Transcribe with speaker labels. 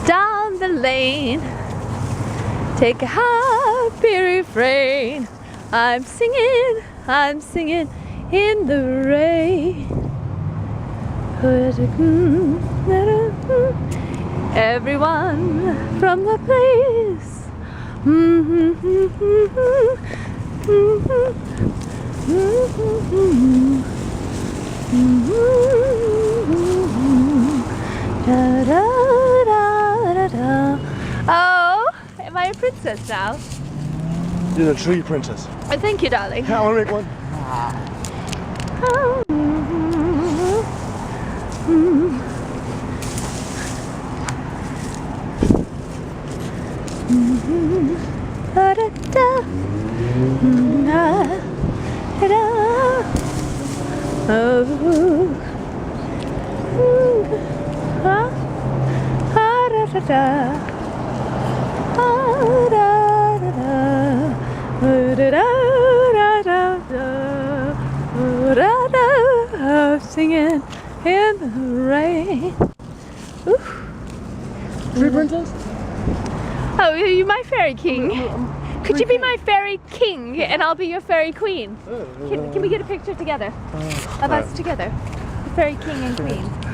Speaker 1: down the lane. Take a happy refrain. I'm singing in the rain. Everyone from the place. Da, da, da, da, da. Oh, am I a princess now?
Speaker 2: You're the tree princess.
Speaker 1: Oh, thank you, darling.
Speaker 2: I want to make one.
Speaker 1: Da, da, da. Da, da. Oh. Da, da, da. Da, da, da, da. Da, da, da, da, da, da. Singing in the rain. Ooh.
Speaker 2: Tree princess?
Speaker 1: Oh, are you my fairy king? Could you be my fairy king and I'll be your fairy queen? Can we get a picture together of us together? The fairy king and queen.